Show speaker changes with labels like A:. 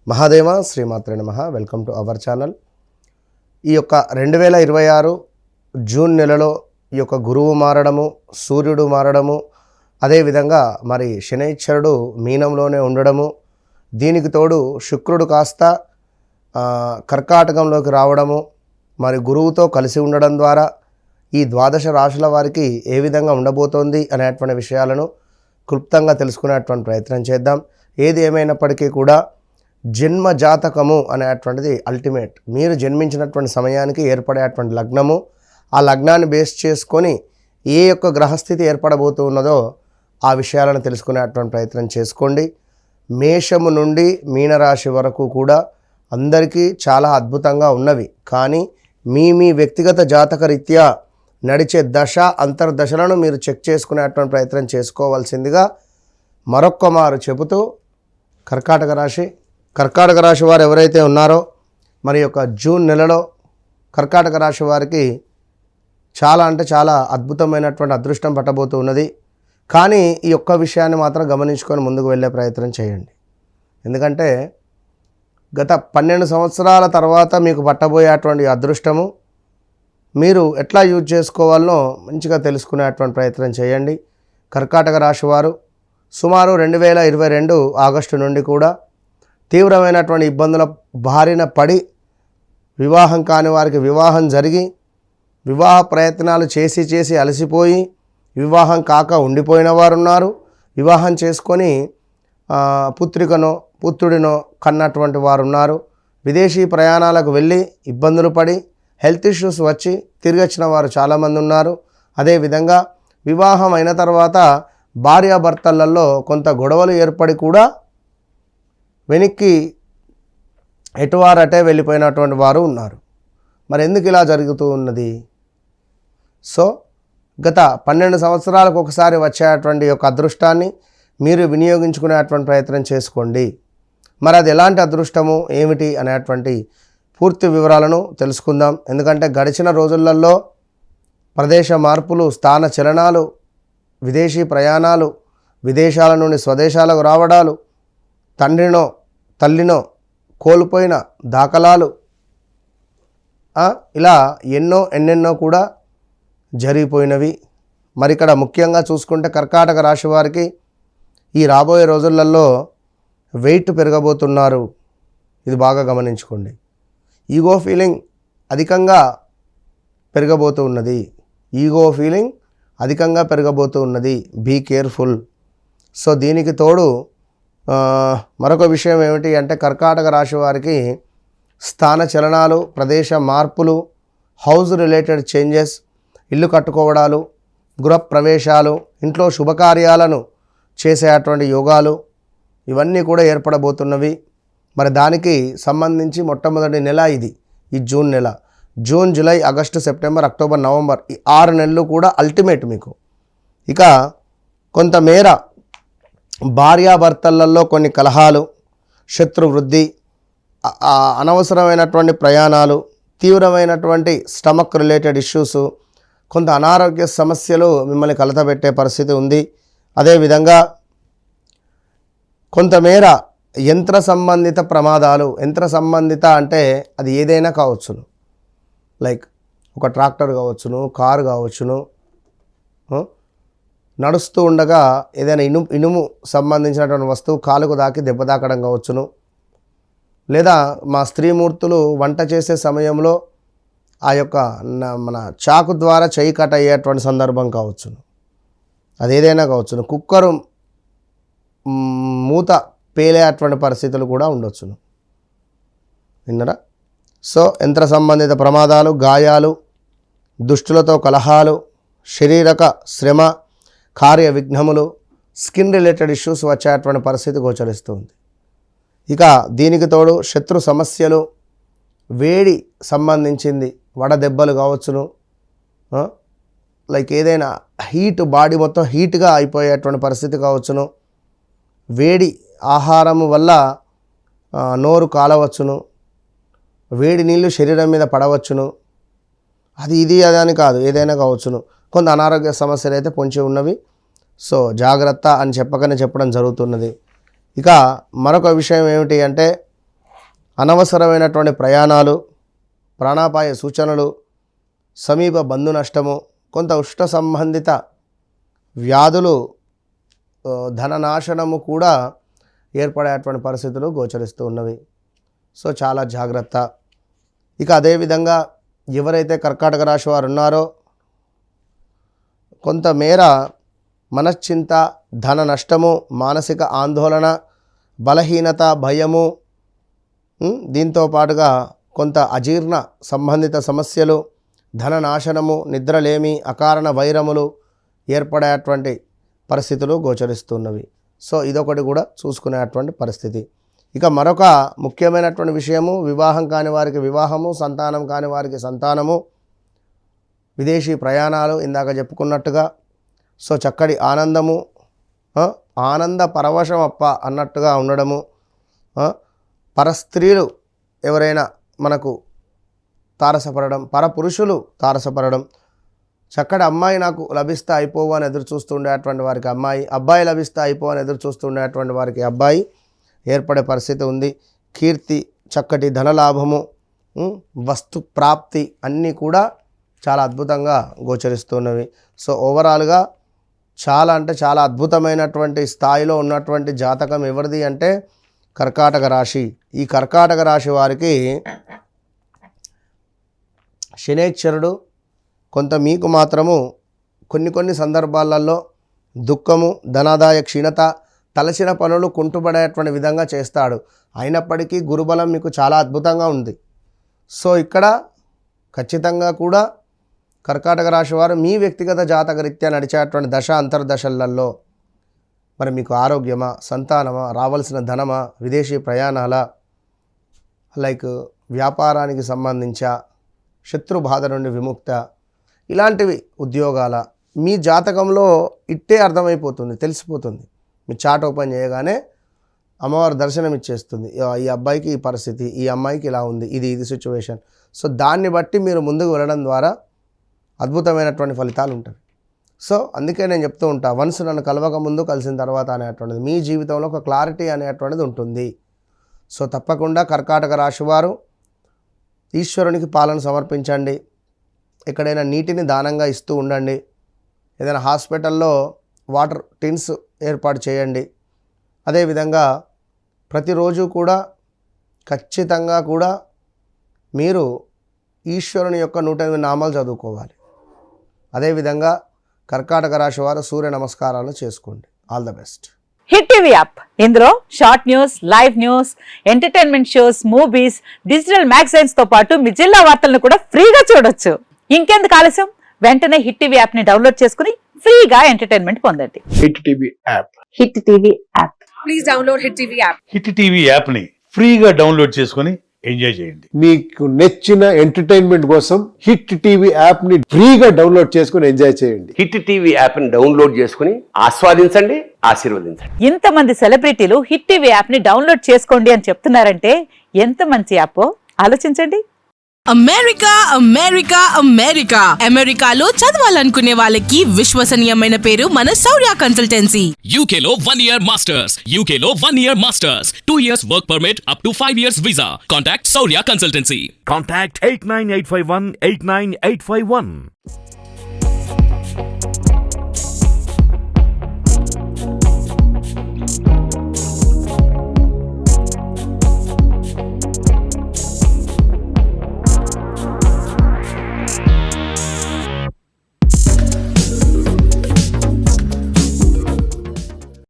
A: మహాదేవ శ్రీమాత్రే నమః. Welcome to our channel. ఈ యొక్క 2026 జూన్ నెలలో ఈ యొక్క గురువు మారడము, సూర్యుడు మారడము, అదేవిధంగా మరి శనైశ్వరుడు మీనంలోనే ఉండడము, దీనికి తోడు శుక్రుడు కాస్త కర్కాటకంలోకి రావడము, మరి గురువుతో కలిసి ఉండడం ద్వారా ఈ ద్వాదశ రాశుల వారికి ఏ విధంగా ఉండబోతోంది అనేటువంటి విషయాలను క్లుప్తంగా తెలుసుకునేటువంటి ప్రయత్నం చేద్దాం. ఏది ఏమైనప్పటికీ కూడా జన్మ జాతకము అనేటువంటిది అల్టిమేట్. మీరు జన్మించినటువంటి సమయానికి ఏర్పడేటువంటి లగ్నము, ఆ లగ్నాన్ని బేస్ చేసుకొని ఏ యొక్క గ్రహస్థితి ఏర్పడబోతున్నదో ఆ విషయాలను తెలుసుకునేటువంటి ప్రయత్నం చేసుకోండి. మేషము నుండి మీనరాశి వరకు కూడా అందరికీ చాలా అద్భుతంగా ఉన్నవి. కానీ మీ వ్యక్తిగత జాతక రీత్యా నడిచే దశ అంతర్దశలను మీరు చెక్ చేసుకునేటువంటి ప్రయత్నం చేసుకోవాల్సిందిగా మరొక్క మారు చెబుతూ, కర్కాటక రాశి వారు ఎవరైతే ఉన్నారో మరి యొక్క జూన్ నెలలో కర్కాటక రాశి వారికి చాలా అంటే చాలా అద్భుతమైనటువంటి అదృష్టం పట్టబోతూ ఉన్నది. కానీ ఈ ఒక్క విషయాన్ని మాత్రం గమనించుకొని ముందుకు వెళ్ళే ప్రయత్నం చేయండి. ఎందుకంటే గత 12 సంవత్సరాల తర్వాత మీకు పట్టబోయేటువంటి అదృష్టము మీరు ఎట్లా యూజ్ చేసుకోవాలనో మంచిగా తెలుసుకునేటువంటి ప్రయత్నం చేయండి. కర్కాటక రాశి వారు సుమారు 2022 ఆగస్టు నుండి కూడా తీవ్రమైనటువంటి ఇబ్బందుల బారిన పడి, వివాహం కాని వారికి వివాహం జరిగి, వివాహ ప్రయత్నాలు చేసి అలసిపోయి వివాహం కాక ఉండిపోయిన వారు ఉన్నారు. వివాహం చేసుకొని పుత్రికనో పుత్రుడినో కన్నటువంటి వారు ఉన్నారు. విదేశీ ప్రయాణాలకు వెళ్ళి ఇబ్బందులు పడి హెల్త్ ఇష్యూస్ వచ్చి తిరిగి వచ్చిన వారు చాలామంది ఉన్నారు. అదేవిధంగా వివాహం అయిన తర్వాత భార్యాభర్తలలో కొంత గొడవలు ఏర్పడి కూడా వెనక్కి ఎటువారటే వెళ్ళిపోయినటువంటి వారు ఉన్నారు. మరి ఎందుకు ఇలా జరుగుతూ ఉన్నది? సో గత 12 సంవత్సరాలకు ఒకసారి వచ్చేటువంటి యొక్క అదృష్టాన్ని మీరు వినియోగించుకునేటువంటి ప్రయత్నం చేసుకోండి. మరి అది ఎలాంటి అదృష్టము ఏమిటి అనేటువంటి పూర్తి వివరాలను తెలుసుకుందాం. ఎందుకంటే గడిచిన రోజులలో ప్రదేశ మార్పులు, స్థాన చలనాలు, విదేశీ ప్రయాణాలు, విదేశాల నుండి స్వదేశాలకు రావడాలు, తండ్రినో తల్లినో కోల్పోయిన దాఖలాలు, ఇలా ఎన్నెన్నో కూడా జరిగిపోయినవి. మరి ఇక్కడ ముఖ్యంగా చూసుకుంటే కర్కాటక రాశి వారికి ఈ రాబోయే రోజులలో వెయిట్ పెరగబోతున్నారు. ఇది బాగా గమనించుకోండి. ఈగో ఫీలింగ్ అధికంగా పెరగబోతూ ఉన్నది. Be careful. సో దీనికి తోడు మరొక విషయం ఏమిటి అంటే కర్కాటక రాశి వారికి స్థాన చలనాలు, ప్రదేశ మార్పులు, హౌస్ రిలేటెడ్ చేంజెస్, ఇల్లు కట్టుకోవడాలు, గృహ ప్రవేశాలు, ఇంట్లో శుభకార్యాలను చేసేటువంటి యోగాలు, ఇవన్నీ కూడా ఏర్పడబోతున్నవి. మరి దానికి సంబంధించి మొట్టమొదటి నెల ఈ జూన్ నెల. June, July, August, September, October, November, ఈ 6 నెలలు కూడా అల్టిమేట్ మీకు. ఇక కొంతమేర భార్యాభర్తలలో కొన్ని కలహాలు, శత్రు వృద్ధి, అనవసరమైనటువంటి ప్రయాణాలు, తీవ్రమైనటువంటి స్టమక్ రిలేటెడ్ ఇష్యూస్, కొంత అనారోగ్య సమస్యలు మిమ్మల్ని కలతబెట్టే పరిస్థితి ఉంది. అదేవిధంగా కొంతమేర యంత్ర సంబంధిత ప్రమాదాలు. యంత్ర సంబంధిత అంటే అది ఏదైనా కావచ్చును. లైక్ ఒక ట్రాక్టర్ కావచ్చును, కారు కావచ్చును, నడుస్తూ ఉండగా ఏదైనా ఇనుము సంబంధించినటువంటి వస్తువు కాలుకు దాకి దెబ్బ తాకడం కావచ్చును. లేదా మా స్త్రీమూర్తులు వంట చేసే సమయంలో ఆ యొక్క మన చాకు ద్వారా చెయ్యి కట్ అయ్యేటువంటి సందర్భం కావచ్చును. అది ఏదైనా కావచ్చును. కుక్కరు మూత పేలేటువంటి పరిస్థితులు కూడా ఉండొచ్చును. విన్నరా? సో యంత్ర సంబంధిత ప్రమాదాలు, గాయాలు, దుష్టులతో కలహాలు, శారీరక శ్రమ, కార్య విఘ్నములు, స్కిన్ రిలేటెడ్ ఇష్యూస్ వచ్చేటువంటి పరిస్థితి గోచరిస్తుంది. ఇక దీనికి తోడు శత్రు సమస్యలు, వేడి సంబంధించింది వడదెబ్బలు కావచ్చును. లైక్ ఏదైనా హీట్, బాడీ మొత్తం హీట్గా అయిపోయేటువంటి పరిస్థితి కావచ్చును. వేడి ఆహారము వల్ల నోరు కాలవచ్చును. వేడి నీళ్ళు శరీరం మీద పడవచ్చును. అది అని కాదు, ఏదైనా కావచ్చును. కొంత అనారోగ్య సమస్యలు అయితే పొంచి ఉన్నవి. సో జాగ్రత్త అని చెప్పడం జరుగుతున్నది. ఇక మరొక విషయం ఏమిటి అంటే అనవసరమైనటువంటి ప్రయాణాలు, ప్రాణాపాయ సూచనలు, సమీప బంధు నష్టము, కొంత ఉష్ణ సంబంధిత వ్యాధులు, ధననాశనము కూడా ఏర్పడేటువంటి పరిస్థితులు గోచరిస్తూ ఉన్నవి. సో చాలా జాగ్రత్త. ఇక అదేవిధంగా ఎవరైతే కర్కాటక రాశి వారు ఉన్నారో కొంతమేర మనశ్చింత, ధన నష్టము, మానసిక ఆందోళన, బలహీనత, భయము, దీంతో పాటుగా కొంత అజీర్ణ సంబంధిత సమస్యలు, ధననాశనము, నిద్రలేమి, అకారణ వైరములు ఏర్పడేటువంటి పరిస్థితులు గోచరిస్తున్నవి. సో ఇదొకటి కూడా చూసుకునేటువంటి పరిస్థితి. ఇక మరొక ముఖ్యమైనటువంటి విషయము, వివాహం కాని వారికి వివాహము, సంతానం కాని వారికి సంతానము, విదేశీ ప్రయాణాలు ఇందాక చెప్పుకున్నట్టుగా. సో చక్కటి ఆనందము, ఆనంద పరవశం అప్ప అన్నట్టుగా ఉండడము, పరస్త్రీలు ఎవరైనా మనకు తారసపడడం, పరపురుషులు తారసపడడం, చక్కటి అమ్మాయి నాకు లభిస్తే అయిపోవు అని ఎదురు చూస్తుండేటువంటి వారికి అమ్మాయి, అబ్బాయి లభిస్తే అయిపో అని ఎదురు చూస్తుండేటువంటి వారికి అబ్బాయి ఏర్పడే పరిస్థితి ఉంది. కీర్తి, చక్కటి ధనలాభము, వస్తు ప్రాప్తి అన్నీ కూడా చాలా అద్భుతంగా గోచరిస్తున్నవి. సో ఓవరాల్గా చాలా అంటే చాలా అద్భుతమైనటువంటి స్థాయిలో ఉన్నటువంటి జాతకం ఎవరిది అంటే కర్కాటక రాశి. ఈ కర్కాటక రాశి వారికి శనేశ్వరుడు కొంత మీకు మాత్రము కొన్ని సందర్భాలలో దుఃఖము, ధనాదాయ క్షీణత, తలచిన పనులు కుంటుపడేటువంటి విధంగా చేస్తాడు. అయినప్పటికీ గురుబలం మీకు చాలా అద్భుతంగా ఉంది. సో ఇక్కడ ఖచ్చితంగా కూడా కర్కాటక రాశి వారు మీ వ్యక్తిగత జాతకరీత్యా నడిచేటువంటి దశ అంతర్దశలలో మరి మీకు ఆరోగ్యమా, సంతానమా, రావాల్సిన ధనమా, విదేశీ ప్రయాణాల, లైక్ వ్యాపారానికి సంబంధించా, శత్రు బాధ నుండి విముక్త, ఇలాంటివి ఉద్యోగాల మీ జాతకంలో ఇట్టే అర్థమైపోతుంది, తెలిసిపోతుంది. మీ చాట్ ఓపెన్ చేయగానే అమ్మవారు దర్శనం ఇచ్చేస్తుంది. ఈ అబ్బాయికి ఈ పరిస్థితి, ఈ అమ్మాయికి ఇలా ఉంది, ఇది సిచ్యువేషన్. సో దాన్ని బట్టి మీరు ముందుకు వెళ్ళడం ద్వారా అద్భుతమైనటువంటి ఫలితాలు ఉంటాయి. సో అందుకే నేను చెప్తూ ఉంటా, వన్స్ నన్ను కలవక ముందు కలిసిన తర్వాత అనేటువంటిది మీ జీవితంలో ఒక క్లారిటీ అనేటువంటిది ఉంటుంది. సో తప్పకుండా కర్కాటక రాశి వారు ఈశ్వరునికి పాలన సమర్పించండి. ఎక్కడైనా నీటిని దానంగా ఇస్తూ ఉండండి. ఏదైనా హాస్పిటల్లో వాటర్ టిన్స్ ఏర్పాటు చేయండి. అదేవిధంగా ప్రతిరోజు కూడా ఖచ్చితంగా కూడా మీరు ఈశ్వరుని యొక్క 108 నామాలు చదువుకోవాలి. అదేవిధంగా కర్కాటక రాశి వారు సూర్య నమస్కారాలు చేసుకోండి. All the best.
B: Hit TV app, ఇందులో short news, live news, entertainment shows, movies, digital magazines తో పాటు మీ జిల్లా వార్తలను కూడా ఫ్రీగా చూడొచ్చు. ఇంకెందుకు ఆలస్యం, వెంటనే హిట్ టీవీ యాప్ ని డౌన్లోడ్ చేసుకుని ఫ్రీగా ఎంటర్టైన్మెంట్ పొందండి.
C: Hit TV app.
B: Hit TV app.
D: Please download hit TV app.
C: Hit TV app ని ఫ్రీగా డౌన్లోడ్ చేసుకొని ఎంజాయ్ చేయండి.
E: మీకు నచ్చిన ఎంటర్టైన్మెంట్ కోసం హిట్ టీవీ యాప్ ని ఫ్రీగా డౌన్లోడ్ చేసుకుని ఎంజాయ్ చేయండి.
F: హిట్ టీవీ యాప్ ని డౌన్లోడ్ చేసుకుని ఆస్వాదించండి, ఆశీర్వదించండి.
B: ఇంతమంది సెలబ్రిటీలు హిట్ టీవీ యాప్ ని డౌన్లోడ్ చేసుకోండి అని చెప్తున్నారంటే ఎంత మంచి యాప్ ఆలోచించండి.
D: అమెరికా అమెరికా అమెరికా అమెరికాలో చదవాలనుకునే వాళ్ళకి విశ్వసనీయమైన పేరు మన శౌర్య కన్సల్టెన్సీ.
G: UK లో 1 year masters. UK లో 1 year masters. 2 years work permit up to 5 years visa. Contact Saurya Consultancy.
H: Contact 89851 89851.